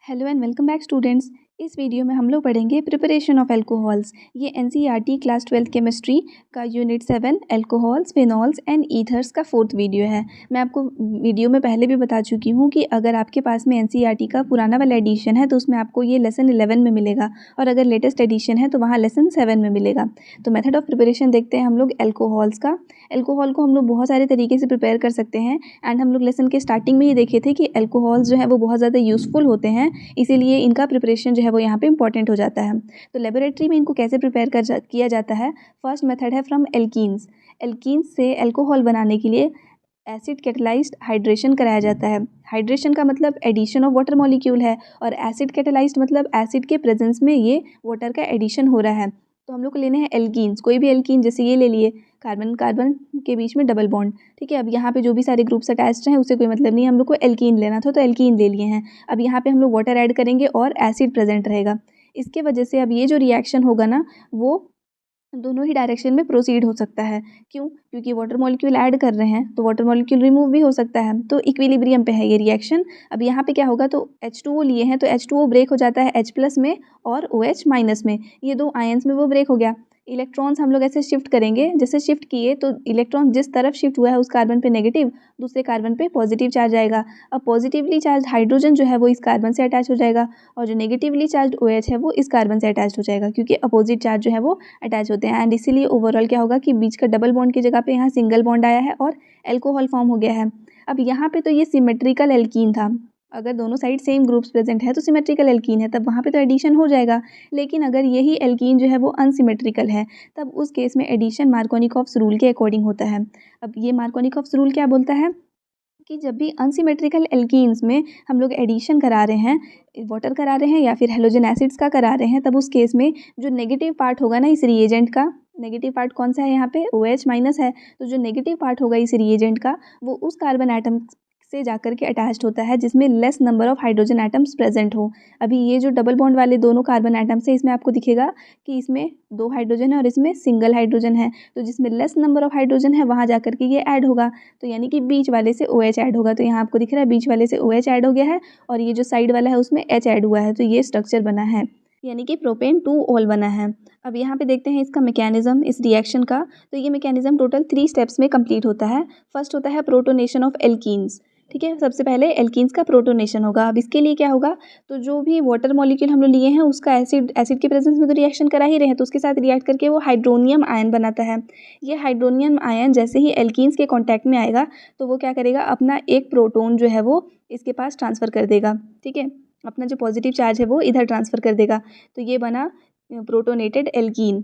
Hello and welcome back students. इस video में हम लोग पढ़ेंगे प्रिपरेशन ऑफ अल्कोहल्स। ये एनसीईआरटी क्लास 12 केमिस्ट्री का unit 7 alcohols phenols and ethers का 4th वीडियो है। मैं आपको वीडियो में पहले भी बता चुकी हूँ कि अगर आपके पास में एनसीईआरटी का पुराना वाला एडिशन है तो उसमें आपको ये लेसन 11 में मिलेगा और अगर लेटेस्ट एडिशन है तो वहाँ लेसन 7 में मिलेगा। तो मेथड ऑफ प्रिपरेशन देखते हैं हम लोग अल्कोहल्स का। अल्कोहल को हम लोग बहुत सारे तरीके से प्रिपेयर कर सकते हैं एंड हम लोग लेसन के स्टार्टिंग में ही देखे थे कि अल्कोहल्स जो है वो बहुत ज़्यादा यूज़फुल होते हैं, इसीलिए इनका प्रिपरेशन जो है वो यहाँ पे इंपॉर्टेंट हो जाता है। तो लेबोरेटरी में इनको कैसे प्रिपेयर किया जाता है। फर्स्ट मेथड है फ्रॉम एल्कीन्स। एल्कीन्स से अल्कोहल बनाने के लिए एसिड कैटेलाइज्ड हाइड्रेशन कराया जाता है। हाइड्रेशन का मतलब एडिशन ऑफ वाटर मॉलिक्यूल है और एसिड कैटेलाइज्ड मतलब एसिड के प्रेजेंस में ये वाटर का एडिशन हो रहा है। तो हम लोग को लेने हैं एल्कीन्स। कोई भी एल्कीन जैसे ये ले लिए, कार्बन कार्बन के बीच में डबल बॉन्ड, ठीक है। अब यहाँ पे जो भी सारे ग्रुप्स अटैच्ड हैं उससे कोई मतलब नहीं, हम लोग को एल्कीन लेना था तो एल्कीन ले लिए हैं। अब यहाँ पे हम लोग वाटर ऐड करेंगे और एसिड प्रेजेंट रहेगा। इसके वजह से अब ये जो रिएक्शन होगा ना वो दोनों ही डायरेक्शन में प्रोसीड हो सकता है। क्यों? क्योंकि वाटर मॉलिक्यूल ऐड कर रहे हैं तो वाटर मॉलिक्यूल रिमूव भी हो सकता है, तो इक्विलिब्रियम पे है ये रिएक्शन। अब यहाँ पे क्या होगा, तो H2O लिए हैं तो H2O ब्रेक हो जाता है H+ में और OH- में। ये दो आयंस में वो ब्रेक हो गया। इलेक्ट्रॉन्स हम लोग ऐसे शिफ्ट करेंगे, जैसे शिफ्ट किए तो इलेक्ट्रॉन जिस तरफ शिफ्ट हुआ है उस कार्बन पे नेगेटिव, दूसरे कार्बन पे पॉजिटिव चार्ज आएगा। अब पॉजिटिवली चार्ज हाइड्रोजन जो है वो इस कार्बन से अटैच हो जाएगा और जो नेगेटिवली चार्ज OH है वो इस कार्बन से अटैच हो जाएगा, क्योंकि अपोजिट चार्ज जो है वो अटैच होते हैं। एंड इसीलिए ओवरऑल क्या होगा कि बीच का डबल बॉन्ड की जगह पे यहाँ सिंगल बॉन्ड आया है और एल्कोहल फॉर्म हो गया है। अब यहाँ पे तो ये सिमेट्रिकल एल्कीन था, अगर दोनों साइड सेम ग्रुप्स प्रेजेंट है तो सिमेट्रिकल एल्कीन है, तब वहाँ पे तो एडिशन हो जाएगा। लेकिन अगर यही एल्कीन जो है वो अनसिमेट्रिकल है तब उस केस में एडिशन मार्कोनिकॉफ्स रूल के अकॉर्डिंग होता है। अब ये मार्कोनिकॉफ्स रूल क्या बोलता है कि जब भी अनसिमेट्रिकल एल्कीन्स में हम लोग एडिशन करा रहे हैं, वाटर करा रहे हैं या फिर हेलोजन एसिड्स का करा रहे हैं, तब उस केस में जो नेगेटिव पार्ट होगा ना इस रिएजेंट का, नेगेटिव पार्ट कौन सा है यहाँ पे OH- है, तो जो नेगेटिव पार्ट होगा इस रिएजेंट का वो उस कार्बन एटम से जाकर के अटैच्ड होता है जिसमें less number of hydrogen atoms present हो। अभी ये जो डबल बॉन्ड वाले दोनों कार्बन एटम्स है इसमें आपको दिखेगा कि इसमें 2 हाइड्रोजन है और इसमें सिंगल हाइड्रोजन है, तो जिसमें लेस नंबर ऑफ हाइड्रोजन है वहाँ जाकर के ये ऐड होगा, तो यानी कि बीच वाले से OH ऐड होगा। तो यहाँ आपको दिख रहा है बीच वाले से OH ऐड हो गया है और ये जो साइड वाला है उसमें H ऐड हुआ है, तो ये स्ट्रक्चर बना है, यानी कि प्रोपेन 2 ऑल बना है। अब यहाँ पे देखते हैं इसका मैकेनिज्म इस रिएक्शन का। तो ये मैकेनिज्म टोटल 3 स्टेप्स में कंप्लीट होता है। फर्स्ट होता है प्रोटोनेशन ऑफ एल्कीन्स, ठीक है। सबसे पहले एल्कीन्स का प्रोटोनेशन होगा। अब इसके लिए क्या होगा, तो जो भी वाटर मॉलिक्यूल हम लोग लिए हैं उसका एसिड के प्रेजेंस में तो रिएक्शन करा ही रहे हैं, तो उसके साथ रिएक्ट करके वो हाइड्रोनियम आयन बनाता है। ये हाइड्रोनियम आयन जैसे ही एल्कीन्स के कॉन्टैक्ट में आएगा तो वो क्या करेगा, अपना एक प्रोटोन जो है वो इसके पास ट्रांसफ़र कर देगा, ठीक है। अपना जो पॉजिटिव चार्ज है वो इधर ट्रांसफ़र कर देगा, तो ये बना प्रोटोनेटेड एल्कीन।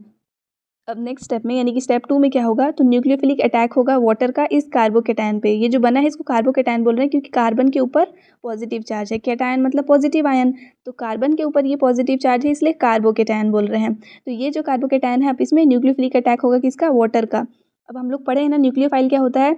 अब नेक्स्ट स्टेप में यानी कि स्टेप 2 में क्या होगा, तो न्यूक्लियोफिलिक अटैक होगा वाटर का इस कार्बोकेटायन पे। ये जो बना है इसको कार्बोकेटायन बोल रहे हैं क्योंकि कार्बन के ऊपर पॉजिटिव चार्ज है, कैटायन मतलब पॉजिटिव आयन, तो कार्बन के ऊपर ये पॉजिटिव चार्ज है इसलिए कार्बोकेटायन बोल रहे हैं। तो ये जो कार्बोकेटायन है अब इसमें न्यूक्लियोफिलिक अटैक होगा किसका, वाटर का। अब हम लोग पढ़े हैं ना न्यूक्लियोफाइल क्या होता है।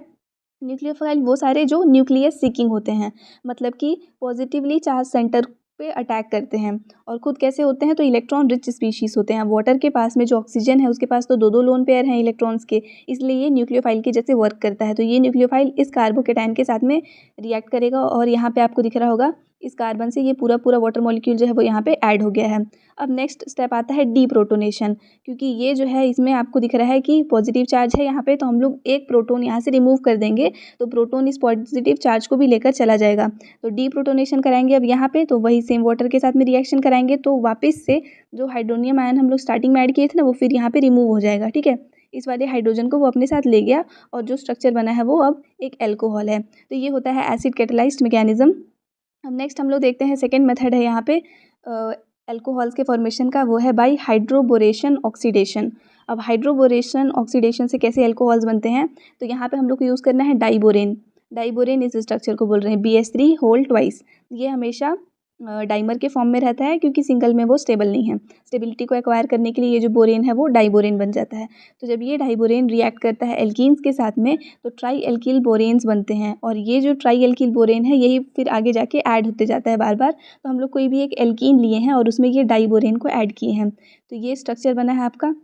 न्यूक्लियोफाइल वो सारे जो न्यूक्लियस सीकिंग होते हैं, मतलब कि पॉजिटिवली चार्ज सेंटर पे अटैक करते हैं और खुद कैसे होते हैं, तो इलेक्ट्रॉन रिच स्पीशीज होते हैं। वाटर के पास में जो ऑक्सीजन है उसके पास तो 2-2 लोन पेयर हैं इलेक्ट्रॉन्स के, इसलिए ये न्यूक्लियोफाइल के जैसे वर्क करता है। तो ये न्यूक्लियोफाइल इस कार्बोकेटायन के साथ में रिएक्ट करेगा और यहाँ पे आपको दिख रहा होगा इस कार्बन से ये पूरा पूरा वाटर मॉलिक्यूल जो है वो यहाँ पे ऐड हो गया है। अब नेक्स्ट स्टेप आता है डीप्रोटोनेशन, क्योंकि ये जो है इसमें आपको दिख रहा है कि पॉजिटिव चार्ज है यहाँ पे, तो हम लोग एक प्रोटोन यहाँ से रिमूव कर देंगे तो प्रोटोन इस पॉजिटिव चार्ज को भी लेकर चला जाएगा। तो डीप्रोटोनेशन कराएंगे अब यहाँ पे, तो वही सेम वाटर के साथ में रिएक्शन कराएंगे तो वापस से जो हाइड्रोनियम आयन हम लोग स्टार्टिंग में ऐड किए थे ना वो फिर यहाँ पे रिमूव हो जाएगा, ठीक है। इस वाले हाइड्रोजन को वो अपने साथ ले गया और जो स्ट्रक्चर बना है वो अब एक एल्कोहल है। तो ये होता है एसिड कैटेलाइज्ड मैकेनिज्म। अब नेक्स्ट हम लोग देखते हैं सेकेंड मेथड है यहाँ पे अल्कोहल्स के फॉर्मेशन का, वो है बाय हाइड्रोबोरेशन ऑक्सीडेशन। अब हाइड्रोबोरेशन ऑक्सीडेशन से कैसे अल्कोहल्स बनते हैं, तो यहाँ पे हम लोग को यूज़ करना है डाइबोरेन। डाइबोरेन इस स्ट्रक्चर को बोल रहे हैं BH3 होल ट्वाइस। ये हमेशा डाइमर के फॉर्म में रहता है क्योंकि सिंगल में वो स्टेबल नहीं है। स्टेबिलिटी को एक्वायर करने के लिए ये जो बोरेन है वो डाइबोरेन बन जाता है। तो जब ये डाइबोरेन रिएक्ट करता है एल्कीन्स के साथ में तो ट्राई एल्किल बोरेन्स बनते हैं और ये जो ट्राई एल्किल बोरेन है यही फिर आगे जाके ऐड होते जाता है बार बार। तो हम लोग कोई भी एक एल्कीन लिए हैं और उसमें ये डाइबोरेन को ऐड किए हैं, तो ये स्ट्रक्चर बना है आपका।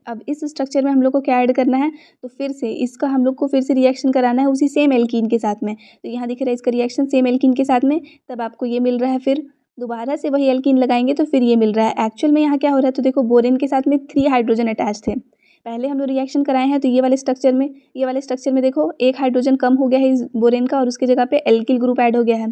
अब इस स्ट्रक्चर में हम लोग को क्या ऐड करना है, तो फिर से इसका हम लोग को फिर से रिएक्शन कराना है उसी सेम एल्कीन के साथ में। तो यहाँ दिख रहा है इसका रिएक्शन सेम एल्कीन के साथ में, तब आपको ये मिल रहा है फिर दोबारा से वही एल्कीन लगाएंगे तो फिर ये मिल रहा है। एक्चुअल में यहाँ क्या हो रहा है, तो देखो बोरेन के साथ में 3 हाइड्रोजन अटैच थे। पहले हम लोग रिएक्शन कराए हैं तो ये वाले स्ट्रक्चर में देखो एक हाइड्रोजन कम हो गया है इस बोरेन का और उसकी जगह पे एल्किल ग्रुप ऐड हो गया है।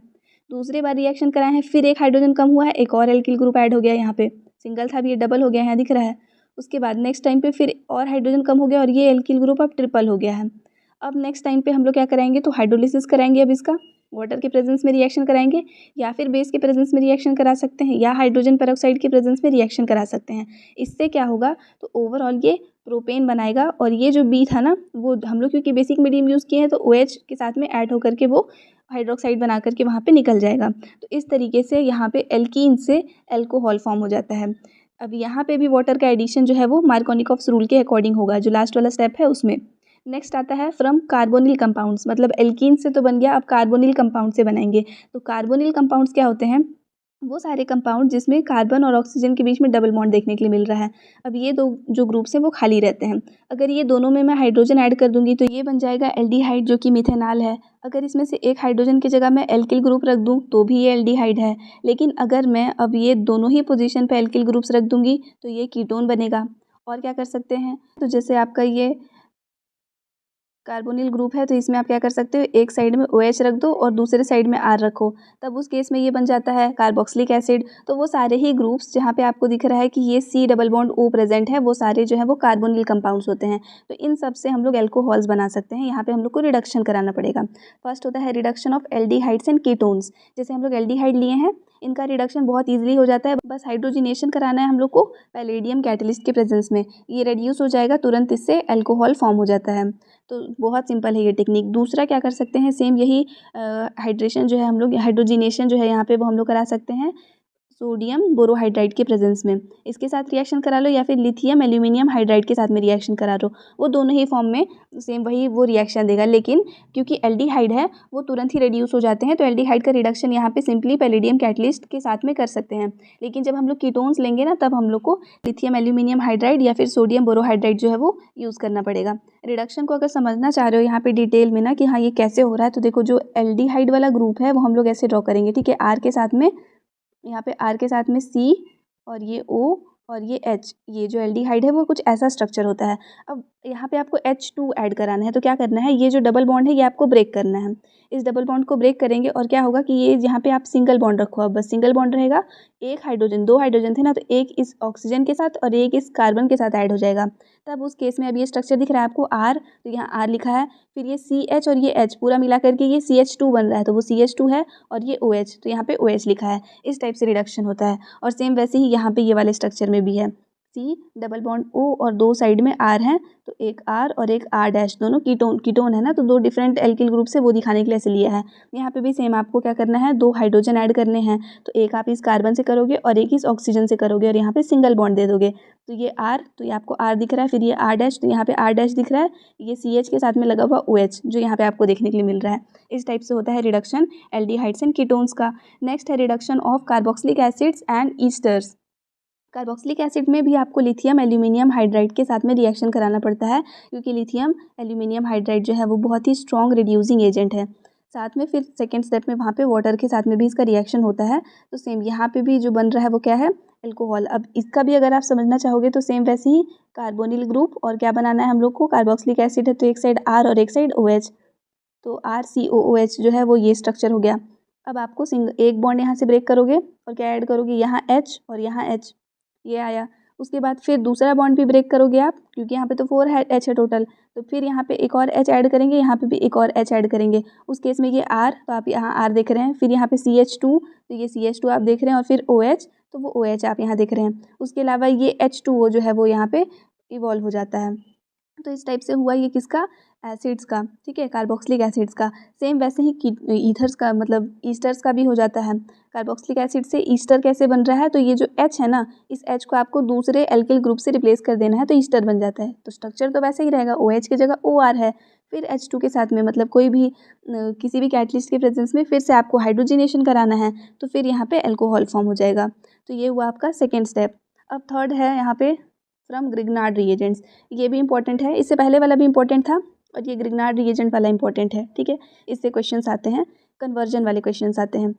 दूसरी बार रिएक्शन कराए हैं, फिर एक हाइड्रोजन कम हुआ है, एक और एल्किल ग्रुप ऐड हो गया है। यहाँ पे सिंगल था, अब ये डबल हो गया है, यहाँ दिख रहा है। उसके बाद नेक्स्ट टाइम पे फिर और हाइड्रोजन कम हो गया और ये एल्किल ग्रुप अब ट्रिपल हो गया है। अब नेक्स्ट टाइम पे हम लोग क्या कराएंगे, तो हाइड्रोलिसिस कराएंगे। अब इसका वाटर के प्रेजेंस में रिएक्शन कराएंगे या फिर बेस के प्रेजेंस में रिएक्शन करा सकते हैं या हाइड्रोजन पेरोक्साइड के प्रेजेंस में रिएक्शन करा सकते हैं। इससे क्या होगा, तो ओवरऑल ये प्रोपेन बनाएगा और ये जो बी था ना, वो हम लोग क्योंकि बेसिक मीडियम यूज़ किए हैं तो OH के साथ में ऐड होकर के वो हाइड्रोक्साइड बना करके वहाँ पे निकल जाएगा। तो इस तरीके से यहाँ पे एल्कीन से एल्कोहल फॉर्म हो जाता है। अब यहाँ पे भी वाटर का एडिशन जो है वो मार्कोनिकॉफ्स रूल के अकॉर्डिंग होगा, जो लास्ट वाला स्टेप है उसमें। नेक्स्ट आता है फ्रॉम कार्बोनिल कंपाउंड्स, मतलब एल्कीन से तो बन गया, अब कार्बोनिल कंपाउंड से बनाएंगे। तो कार्बोनिल कंपाउंड्स क्या होते हैं, वो सारे कंपाउंड जिसमें कार्बन और ऑक्सीजन के बीच में डबल बॉन्ड देखने के लिए मिल रहा है। अब ये दो जो ग्रुप्स हैं वो खाली रहते हैं। अगर ये दोनों में मैं हाइड्रोजन ऐड कर दूंगी तो ये बन जाएगा एल्डिहाइड, जो कि मिथेनॉल है। अगर इसमें से एक हाइड्रोजन की जगह मैं एल्किल ग्रुप रख दूं तो भी ये एल्डिहाइड है। लेकिन अगर मैं अब ये दोनों ही पोजीशन पे एल्किल ग्रुप्स रख दूंगी तो ये कीटोन बनेगा। और क्या कर सकते हैं, तो जैसे आपका ये कार्बोनिल ग्रुप है तो इसमें आप क्या कर सकते हो, एक साइड में OH रख दो और दूसरे साइड में R रखो, तब उस केस में ये बन जाता है कार्बोक्सिलिक एसिड। तो वो सारे ही ग्रुप्स जहाँ पे आपको दिख रहा है कि ये C double bond O present है, वो सारे जो है वो कार्बोनिल कंपाउंड्स होते हैं। तो इन सब से हम लोग एल्कोहल्स बना सकते हैं। यहाँ पे हम लोग को रिडक्शन कराना पड़ेगा। फर्स्ट होता है reduction of aldehydes and ketones. जैसे हम लोग एल्डिहाइड लिए हैं, इनका रिडक्शन बहुत ईजिली हो जाता है, बस हाइड्रोजिनेशन कराना है हम लोग को पैलेडियम कैटलिस्ट के प्रेजेंस में। ये रेड्यूस हो जाएगा, तुरंत इससे एल्कोहल फॉर्म हो जाता है। तो बहुत सिंपल है ये टेक्निक। दूसरा क्या कर सकते हैं, सेम यही हाइड्रेशन जो है हम लोग, हाइड्रोजिनेशन जो है यहाँ पे वो हम लोग करा सकते हैं सोडियम बोरोहाइड्राइड के प्रेजेंस में। इसके साथ रिएक्शन करा लो या फिर लिथियम एल्यूमिनियम हाइड्राइड के साथ में रिएक्शन करा लो, वो दोनों ही फॉर्म में सेम वही वो रिएक्शन देगा। लेकिन क्योंकि एल्डिहाइड है वो तुरंत ही रिड्यूस हो जाते हैं, तो एल्डिहाइड का रिडक्शन यहाँ पे सिंपली पैलेडियम कैटलिस्ट के साथ में कर सकते हैं। लेकिन जब हम लोग कीटोन्स लेंगे ना, तब हम लोग को लिथियम एल्यूमिनियम हाइड्राइड या फिर सोडियम बोरोहाइड्राइड जो है वो यूज़ करना पड़ेगा। रिडक्शन को अगर समझना चाह रहे हो यहाँ पे डिटेल में ना कि हाँ ये कैसे हो रहा है, तो देखो जो एल्डिहाइड वाला ग्रुप है वो हम लोग ऐसे ड्रॉ करेंगे, ठीक है। R के साथ में, यहाँ पे R के साथ में C और ये O और ये H, ये जो एल्डिहाइड है वो कुछ ऐसा स्ट्रक्चर होता है। अब यहाँ पे आपको H2 ऐड कराना है, तो क्या करना है, ये जो डबल बॉन्ड है ये आपको ब्रेक करना है। इस डबल बॉन्ड को ब्रेक करेंगे और क्या होगा कि ये यहाँ पे आप सिंगल बॉन्ड रखो, अब बस सिंगल बॉन्ड रहेगा। एक हाइड्रोजन, 2 हाइड्रोजन थे ना, तो एक इस ऑक्सीजन के साथ और एक इस कार्बन के साथ ऐड हो जाएगा। तब उस केस में अब ये स्ट्रक्चर दिख रहा है आपको R, तो यहाँ R लिखा है, फिर ये CH और ये H पूरा मिला करके ये CH2 बन रहा है, तो वो CH2 है और ये OH, तो यहाँ पे OH लिखा है। इस टाइप से रिडक्शन होता है। और सेम वैसे ही यहाँ पे ये वाले स्ट्रक्चर में भी है, C डबल बॉन्ड O और दो साइड में R हैं, तो एक R और एक R डैश, दोनों कीटोन है ना, तो दो डिफरेंट एल्किल ग्रुप से वो दिखाने के लिए ऐसे लिया है। यहाँ पे भी सेम आपको क्या करना है, 2 हाइड्रोजन ऐड करने हैं, तो एक आप इस कार्बन से करोगे और एक इस ऑक्सीजन से करोगे और यहाँ पे सिंगल बॉन्ड दे दोगे। तो ये R, तो ये आपको R दिख रहा है, फिर ये R डैश, तो यहाँ पे R डैश दिख रहा है, ये CH के साथ में लगा हुआ OH जो यहाँ पे आपको देखने के लिए मिल रहा है। इस टाइप से होता है रिडक्शन एल्डिहाइड्स एंड कीटोन्स का। नेक्स्ट है reduction of carboxylic acids and esters. Carboxylic acid में भी आपको लिथियम एल्यूमिनियम हाइड्राइड के साथ में रिएक्शन कराना पड़ता है, क्योंकि लिथियम एल्यूमिनियम हाइड्राइड जो है वो बहुत ही स्ट्रॉन्ग रिड्यूसिंग एजेंट है। साथ में फिर सेकेंड स्टेप में वहाँ पे वाटर के साथ में भी इसका रिएक्शन होता है। तो सेम यहाँ पे भी जो बन रहा है वो क्या है, एल्कोहल। अब इसका भी अगर आप समझना चाहोगे तो सेम वैसे ही कार्बोनिल ग्रुप, और क्या बनाना है हम लोग को, कार्बोक्सिलिक एसिड है तो एक साइड R और एक साइड OH, तो RCOOH जो है वो ये स्ट्रक्चर हो गया। अब आपको एक बॉन्ड यहाँ से ब्रेक करोगे और क्या ऐड करोगे, यहाँ H और यहाँ H, ये आया। उसके बाद फिर दूसरा बॉन्ड भी ब्रेक करोगे आप, क्योंकि यहाँ पे तो 4 H है टोटल, तो फिर यहाँ पे एक और H ऐड करेंगे, यहाँ पे भी एक और H ऐड करेंगे। उस केस में ये R, तो आप यहाँ R देख रहे हैं, फिर यहाँ पे CH2, तो ये CH2 आप देख रहे हैं, और फिर OH, तो वो OH आप यहाँ देख रहे हैं। उसके अलावा ये H2O जो है वो यहाँ पे इवॉल्व हो जाता है। तो इस टाइप से हुआ ये किसका, एसिड्स का, ठीक है, कार्बोक्सिलिक एसिड्स का। सेम वैसे ही ईथर्स का, मतलब ईस्टर्स का भी हो जाता है। कार्बोक्सिलिक एसिड से ईस्टर कैसे बन रहा है, तो ये जो H है ना, इस H को आपको दूसरे एल्किल ग्रुप से रिप्लेस कर देना है, तो ईस्टर बन जाता है। तो स्ट्रक्चर तो वैसे ही रहेगा, OH की जगह OR है, फिर H2 के साथ में, मतलब कोई भी किसी भी कैटलिस्ट के प्रेजेंस में फिर से आपको हाइड्रोजिनेशन कराना है, तो फिर यहाँ पे एल्कोहल फॉर्म हो जाएगा। तो ये हुआ आपका सेकेंड स्टेप। अब थर्ड है यहाँ पे फ्रॉम ग्रिग्नार्ड रिएजेंट्स। ये भी इंपॉर्टेंट है, इससे पहले वाला भी इंपॉर्टेंट था और ये ग्रिग्नार्ड रिएजेंट वाला इंपॉर्टेंट है, ठीक है। इससे क्वेश्चंस आते हैं, कन्वर्जन वाले क्वेश्चंस आते हैं।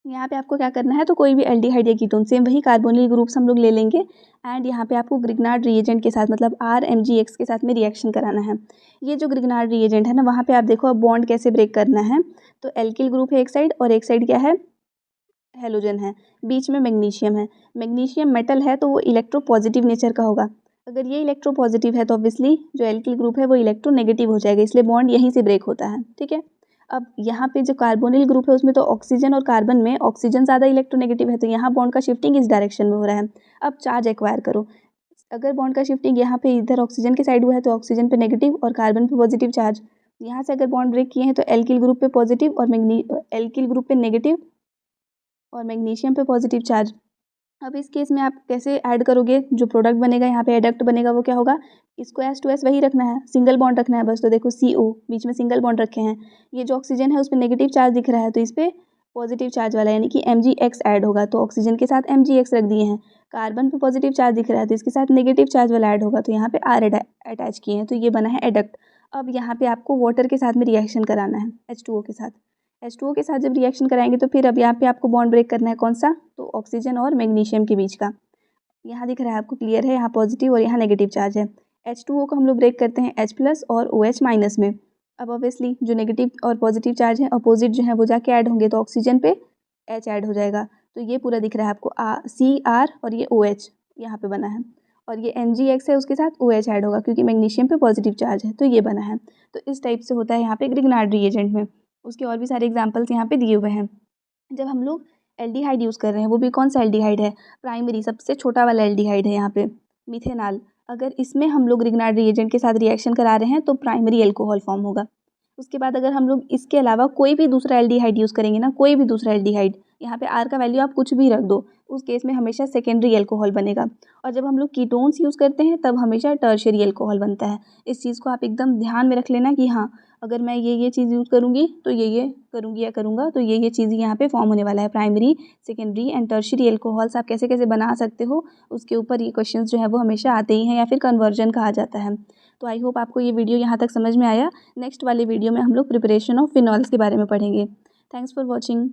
यहाँ पे आपको क्या करना है, तो कोई भी एल्डिहाइड या कीटोन सेम वही कार्बोनिल ग्रुप्स हम लोग ले लेंगे एंड यहाँ पे आपको ग्रिग्नार्ड रिएजेंट के साथ मतलब RMgX के साथ में रिएक्शन कराना है। ये जो ग्रिग्नार्ड रिएजेंट है ना, वहाँ पे आप देखो अब बॉन्ड कैसे ब्रेक करना है। तो एल्किल ग्रुप है एक साइड और एक साइड क्या है, हेलोजन है, बीच में मैग्नीशियम है। मैग्नीशियम मेटल है तो वो इलेक्ट्रोपॉजिटिव नेचर का होगा। अगर ये इलेक्ट्रोपॉजिटिव है तो ऑब्वियसली जो एल्किल ग्रुप है वो इलेक्ट्रोनेगेटिव हो जाएगा, इसलिए बॉन्ड यहीं से ब्रेक होता है। ठीक है, अब यहाँ पे जो कार्बोनिल ग्रुप है उसमें तो ऑक्सीजन और कार्बन में ऑक्सीजन ज़्यादा इलेक्ट्रोनेगेटिव है, तो यहाँ बॉन्ड का शिफ्टिंग इस डायरेक्शन में हो रहा है। अब चार्ज एक्वायर करो, अगर बॉन्ड का शिफ्टिंग यहाँ पे इधर ऑक्सीजन के साइड हुआ है तो ऑक्सीजन पे नेगेटिव और कार्बन पे पॉजिटिव चार्ज। यहाँ से अगर बॉन्ड ब्रेक किए हैं तो एल्किल ग्रुप पे पॉजिटिव और एल्किल ग्रुप पे नेगेटिव और मैग्नीशियम पे पॉजिटिव चार्ज। अब इस केस में आप कैसे ऐड करोगे, जो प्रोडक्ट बनेगा यहाँ पे एडक्ट बनेगा वो क्या होगा, इसको S2S वही रखना है, सिंगल बॉन्ड रखना है बस। तो देखो CO बीच में सिंगल बॉन्ड रखे हैं, ये जो ऑक्सीजन है उस पर नेगेटिव चार्ज दिख रहा है तो इस पर पॉजिटिव चार्ज वाला यानी कि MgX ऐड होगा, तो ऑक्सीजन के साथ MgX रख दिए हैं। कार्बन पे पॉजिटिव चार्ज दिख रहा है तो इसके साथ नेगेटिव चार्ज वाला ऐड होगा, तो यहाँ पे R अटैच किए हैं, तो ये बना है एडक्ट। अब यहाँ पे आपको वाटर के साथ में रिएक्शन कराना है H2O के साथ। H2O के साथ जब रिएक्शन कराएंगे तो फिर अब यहाँ पे आपको बॉन्ड ब्रेक करना है, कौन सा, तो ऑक्सीजन और मैग्नीशियम के बीच का। यहाँ दिख रहा है आपको, क्लियर है, यहाँ पॉजिटिव और यहाँ नेगेटिव चार्ज है। H2O को हम लोग ब्रेक करते हैं H+ और OH- में। अब ऑब्वियसली जो नेगेटिव और पॉजिटिव चार्ज है अपोजिट जो है वो जाके ऐड होंगे, तो ऑक्सीजन पे H ऐड हो जाएगा। तो ये पूरा दिख रहा है आपको CR और ये OH यहाँ पे बना है, और ये MgX है उसके साथ OH ऐड होगा क्योंकि मैग्नीशियम पे पॉजिटिव चार्ज है, तो ये बना है। तो इस टाइप से होता है यहाँ पे ग्रिग्नार्ड रिएजेंट में। उसके और भी सारे एग्जाम्पल्स यहाँ पे दिए हुए हैं। जब हम लोग एल्डिहाइड यूज़ कर रहे हैं, वो भी कौन सा एल्डिहाइड है, प्राइमरी सबसे छोटा वाला एल्डिहाइड है यहाँ पे, मिथेनॉल। अगर इसमें हम लोग ग्रिग्नार्ड रिएजेंट के साथ रिएक्शन करा रहे हैं तो प्राइमरी एल्कोहल फॉर्म होगा। उसके बाद अगर हम लोग इसके अलावा कोई भी दूसरा एल्डिहाइड यूज़ करेंगे ना, कोई भी दूसरा एल्डिहाइड, यहाँ पे R का वैल्यू आप कुछ भी रख दो, उस केस में हमेशा सेकेंडरी एल्कोहल बनेगा। और जब हम लोग कीटोन्स यूज़ करते हैं तब हमेशा टर्शियरी एल्कोहल बनता है। इस चीज़ को आप एकदम ध्यान में रख लेना कि हाँ, अगर मैं ये चीज़ यूज़ करूँगी तो ये करूँगी या करूँगा तो ये चीज़ यहाँ पे फॉर्म होने वाला है। Primary, secondary and tertiary alcohols आप कैसे कैसे बना सकते हो, उसके ऊपर ये क्वेश्चंस जो है वो हमेशा आते ही हैं, या फिर कन्वर्जन कहा जाता है। तो आई होप आपको ये वीडियो यहाँ तक समझ में आया। नेक्स्ट वाले वीडियो में हम लोग प्रिपरेशन ऑफ फिनॉल्स के बारे में पढ़ेंगे। Thanks for watching.